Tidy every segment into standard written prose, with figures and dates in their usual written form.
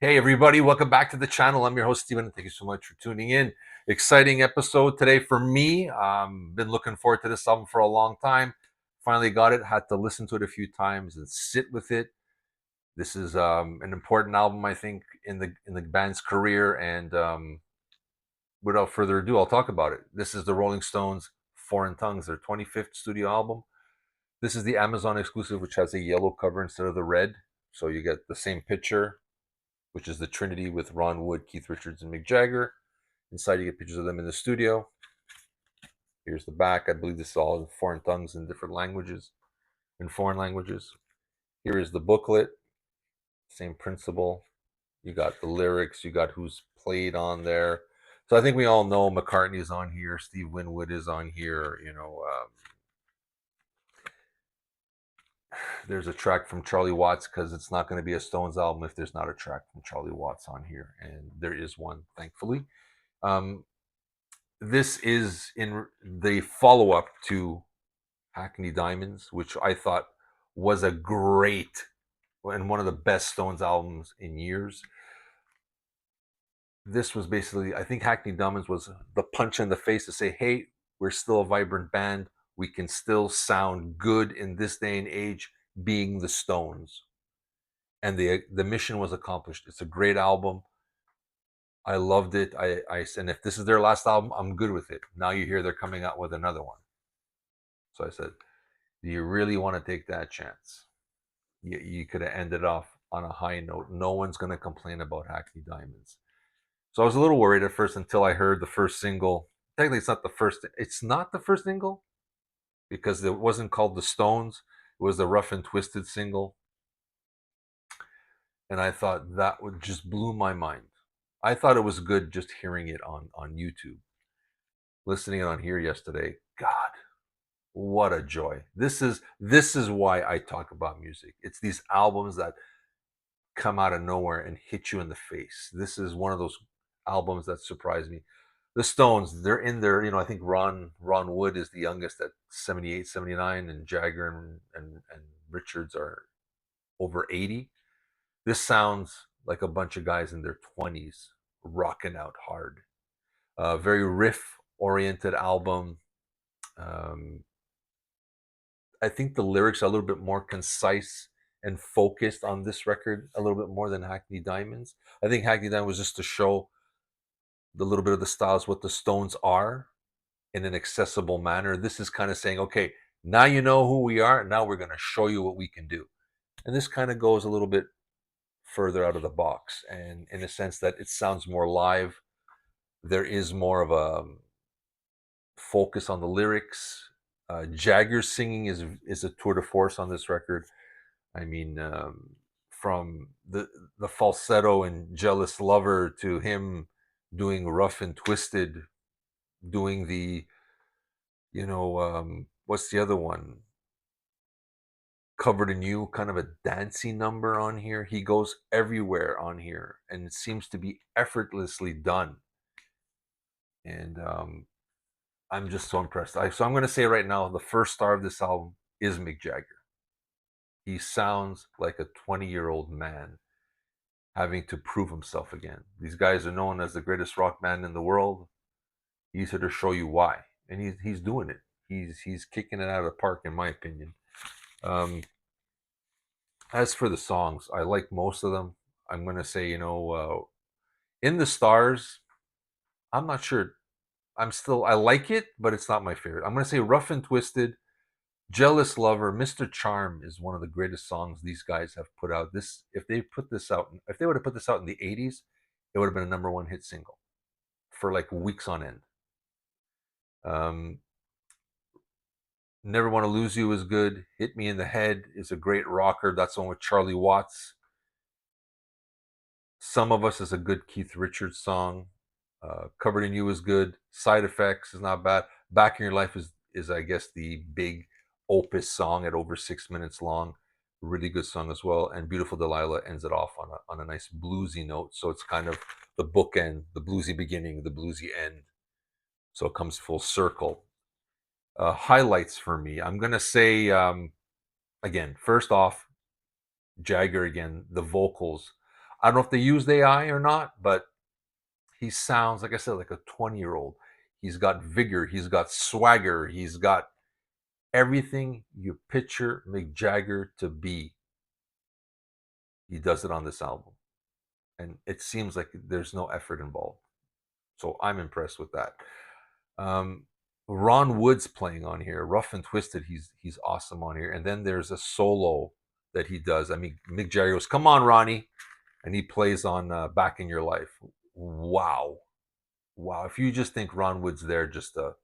Hey everybody, welcome back to the channel. I'm your host Steven. Thank you so much for tuning in. Exciting episode today for me. Been looking forward to this album for a long time. Finally got it. Had to listen to it a few times and sit with it. This is an important album, I think, in the band's career. And without further ado, I'll talk about it. This is the Rolling Stones' Foreign Tongues, their 25th studio album. This is the Amazon exclusive, which has a yellow cover instead of the red, so you get the same picture, which is the Trinity with Ron Wood, Keith Richards, and Mick Jagger. Inside, you get pictures of them in the studio. Here's the back. I believe this is all in foreign tongues in different languages, in foreign languages. Here is the booklet. Same principle. You got the lyrics. You got who's played on there. So I think we all know McCartney is on here. Steve Winwood is on here. There's a track from Charlie Watts because it's not going to be a Stones album if there's not a track from Charlie Watts on here, and there is one, thankfully. Um, this is in the follow up to Hackney Diamonds, which I thought was a great and one of the best Stones albums in years. This was basically, I think Hackney Diamonds was the punch in the face to say, hey, we're still a vibrant band. We can still sound good in this day and age, being the Stones. And the mission was accomplished. It's a great album. I loved it. And if this is their last album, I'm good with it. Now you hear they're coming out with another one. So I said, do you really want to take that chance? You could have ended off on a high note. No one's going to complain about Hackney Diamonds. So I was a little worried at first until I heard the first single. Technically, it's not the first. It's not the first single because it wasn't called The Stones. It was the Rough and Twisted single. And I thought that would just blew my mind. I thought it was good just hearing it on YouTube. Listening it on here yesterday, God, what a joy. This is why I talk about music. It's these albums that come out of nowhere and hit you in the face. This is one of those albums that surprised me. The Stones, they're in there, I think Ron Wood is the youngest at 78, 79, and Jagger and Richards are over 80. This sounds like a bunch of guys in their 20s rocking out hard. Very riff oriented album. Um, I think the lyrics are a little bit more concise and focused on this record a little bit more than Hackney Diamonds. I think Hackney Diamonds was just to show the little bit of the styles, what the Stones are in an accessible manner. This is kind of saying, okay, now you know who we are. Now we're going to show you what we can do. And this kind of goes a little bit further out of the box, and in a sense that it sounds more live. There is more of a focus on the lyrics. Jagger's singing is a tour de force on this record. I mean, from the falsetto and Jealous Lover to him doing Rough and Twisted, doing the what's the other one? Covered in You, kind of a dancey number on here. He goes everywhere on here, and it seems to be effortlessly done. And I'm just so impressed. So I'm going to say right now, the first star of this album is Mick Jagger. He sounds like a 20-year-old man having to prove himself again. These guys are known as the greatest rock band in the world. He's here to show you why, and he's doing it. He's kicking it out of the park, in my opinion. As for the songs, I like most of them. I'm going to say, In the Stars, I'm not sure. I like it, but it's not my favorite. I'm going to say Rough and Twisted, Jealous Lover, Mr. Charm is one of the greatest songs these guys have put out. If they would have put this out in the 80s, it would have been a number one hit single for like weeks on end. Um, Never Want to Lose You is good. Hit Me in the Head is a great rocker. That's the one with Charlie Watts. Some of Us is a good Keith Richards song. Covered in You is good. Side Effects is not bad. Back in Your Life is I guess the big opus song at over 6 minutes long. Really good song as well. And Beautiful Delilah ends it off on a nice bluesy note. So it's kind of the bookend, the bluesy beginning, the bluesy end. So it comes full circle. Highlights for me. I'm gonna say again. First off, Jagger again. The vocals. I don't know if they used AI or not, but he sounds, like I said, like a 20-year-old. He's got vigor, he's got swagger, he's got everything you picture Mick Jagger to be. He does it on this album. And it seems like there's no effort involved. So I'm impressed with that. Um, Ron Wood's playing on here, Rough and Twisted. He's awesome on here. And then there's a solo that he does. I mean, Mick Jagger goes, "Come on, Ronnie," and he plays on "Back in Your Life." Wow, wow! If you just think Ron Wood's there just to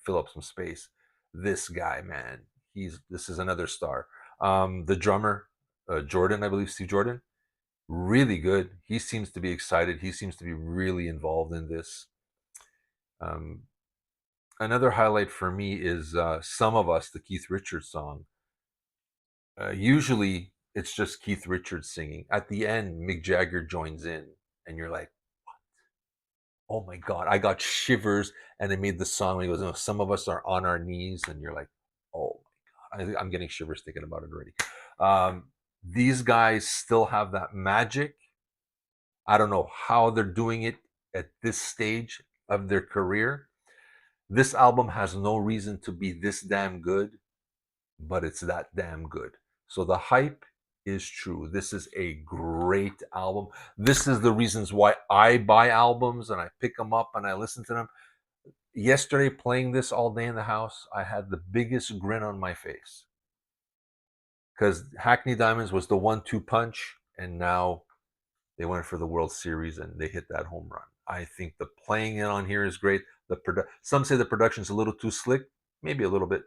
fill up some space, this guy, man, this is another star. The drummer, Jordan, I believe, Steve Jordan, really good. He seems to be excited. He seems to be really involved in this. Um, Another highlight for me is "Some of Us," the Keith Richards song. Usually, it's just Keith Richards singing. At the end, Mick Jagger joins in, and you're like, "Oh my god!" I got shivers, and it made the song. When he goes, "No, some of us are on our knees," and you're like, "Oh my god!" I'm getting shivers thinking about it already. These guys still have that magic. I don't know how they're doing it at this stage of their career. This album has no reason to be this damn good, but it's that damn good. So the hype is true. This is a great album. This is the reasons why I buy albums and I pick them up and I listen to them. Yesterday, playing this all day in the house, I had the biggest grin on my face because Hackney Diamonds was the 1-2 punch, and now they went for the World Series and they hit that home run. I think the playing it on here is great. Some say the production's a little too slick, maybe a little bit,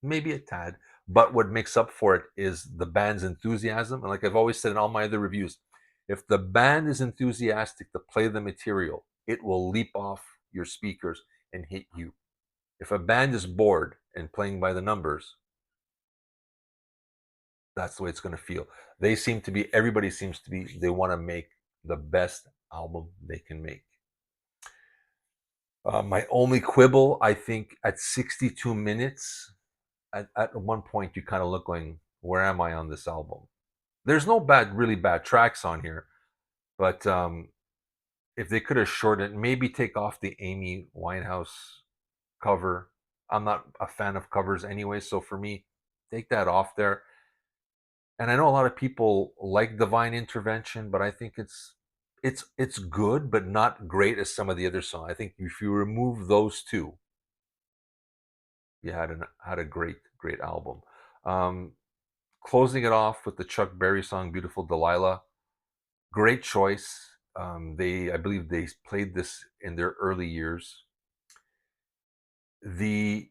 maybe a tad. But what makes up for it is the band's enthusiasm. And like I've always said in all my other reviews, if the band is enthusiastic to play the material, it will leap off your speakers and hit you. If a band is bored and playing by the numbers, that's the way it's going to feel. Everybody seems to be, they want to make the best album they can make. My only quibble, I think, at 62 minutes, at one point you kind of look going, where am I on this album? There's no really bad tracks on here, but if they could have shortened it, maybe take off the Amy Winehouse cover. I'm not a fan of covers anyway, so for me, take that off there. And I know a lot of people like Divine Intervention, but I think it's good, but not great as some of the other songs. I think if you remove those two, you had a great album. Um, Closing it off with the Chuck Berry song "Beautiful Delilah," great choice. I believe they played this in their early years. The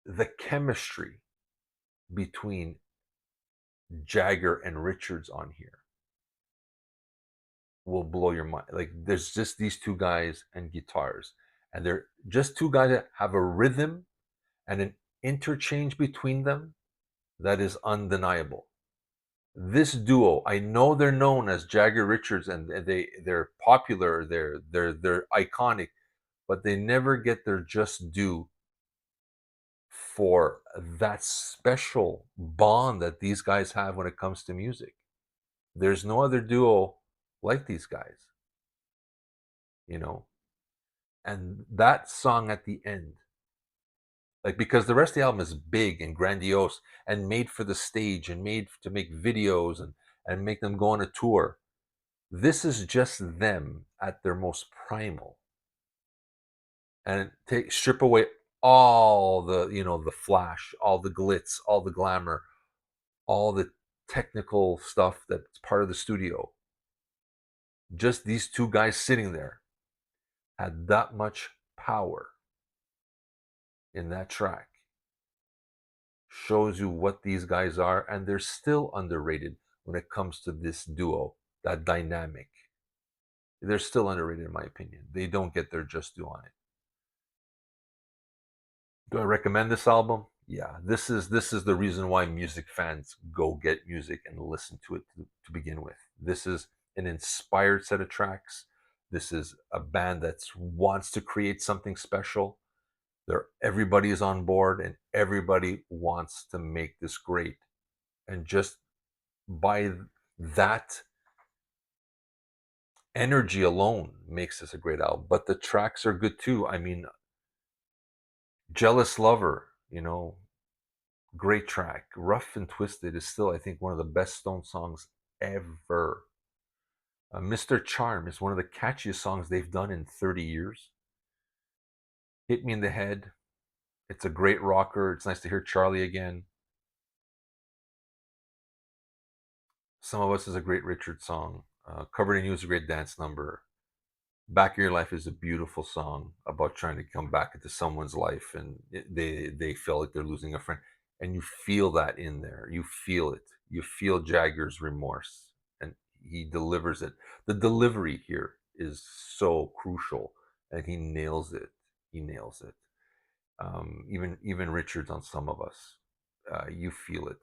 the chemistry between Jagger and Richards on here will blow your mind. Like there's just these two guys and guitars, and they're just two guys that have a rhythm and an interchange between them that is undeniable. This duo, I know they're known as Jagger Richards, and they're popular, they're iconic, but they never get their just due for that special bond that these guys have when it comes to music. There's no other duo like these guys, you know. And that song at the end, like because the rest of the album is big and grandiose and made for the stage and made to make videos and make them go on a tour. This is just them at their most primal, and strip away all the flash, all the glitz, all the glamour, all the technical stuff that's part of the studio. Just these two guys sitting there had that much power in that track. Shows you what these guys are, and they're still underrated when it comes to this duo, that dynamic. They're still underrated in my opinion. They don't get their just due on it. Do I recommend this album? Yeah, this is the reason why music fans go get music and listen to it to begin with. This is an inspired set of tracks. This is a band that wants to create something special. Everybody is on board and everybody wants to make this great. And just by that Energy alone makes this a great album, but the tracks are good too. I mean, Jealous Lover, great track. Rough and Twisted is still, I think, one of the best Stone songs ever. Mr. Charm is one of the catchiest songs they've done in 30 years. Hit Me in the Head. It's a great rocker. It's nice to hear Charlie again. Some of Us is a great Richard song. Covered in You is a great dance number. Back in Your Life is a beautiful song about trying to come back into someone's life, and they feel like they're losing a friend, and you feel that in there. You feel it. You feel Jagger's remorse, and he delivers it. The delivery here is so crucial, and he nails it. He nails it. Even Richards on Some of Us, you feel it,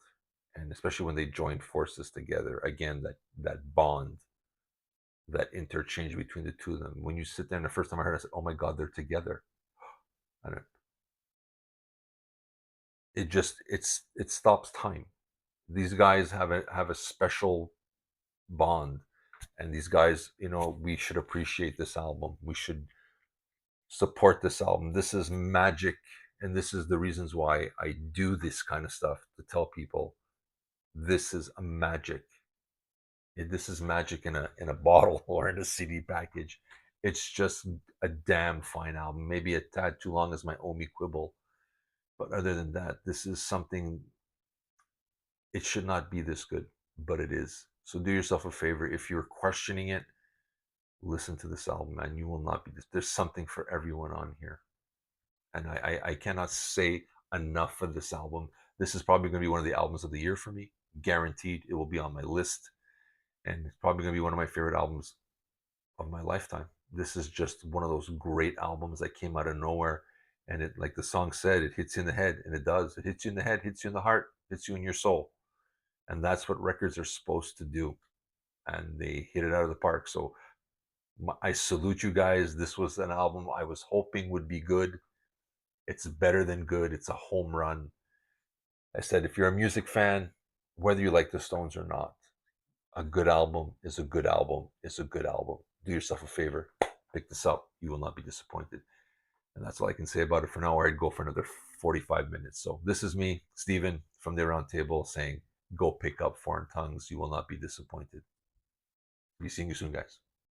and especially when they join forces together again, that bond, that interchange between the two of them. When you sit there, and the first time I heard it, I said, "Oh my God, they're together!" And it stops time. These guys have a special bond, and these guys, we should appreciate this album. We should support this album. This is magic, and this is the reasons why I do this kind of stuff, to tell people this is a magic. This is magic in a bottle or in a CD package. It's just a damn fine album. Maybe a tad too long as my Omi quibble, but other than that, this is something. It should not be this good, but it is. So do yourself a favor. If you're questioning it, listen to this album, man. You will not be. There's something for everyone on here, and I cannot say enough for this album. This is probably going to be one of the albums of the year for me. Guaranteed, it will be on my list, and it's probably going to be one of my favorite albums of my lifetime. This is just one of those great albums that came out of nowhere. And it, like the song said, it hits you in the head, and it does. It hits you in the head, hits you in the heart, hits you in your soul. And that's what records are supposed to do. And they hit it out of the park. So I salute you guys. This was an album I was hoping would be good. It's better than good. It's a home run. I said, if you're a music fan, whether you like the Stones or not, a good album is a good album is a good album. Do yourself a favor, pick this up. You will not be disappointed. And that's all I can say about it for now, or I'd go for another 45 minutes. So this is me, Stephen, from the Aroundtable, saying, go pick up Foreign Tongues. You will not be disappointed. Be seeing you soon, guys.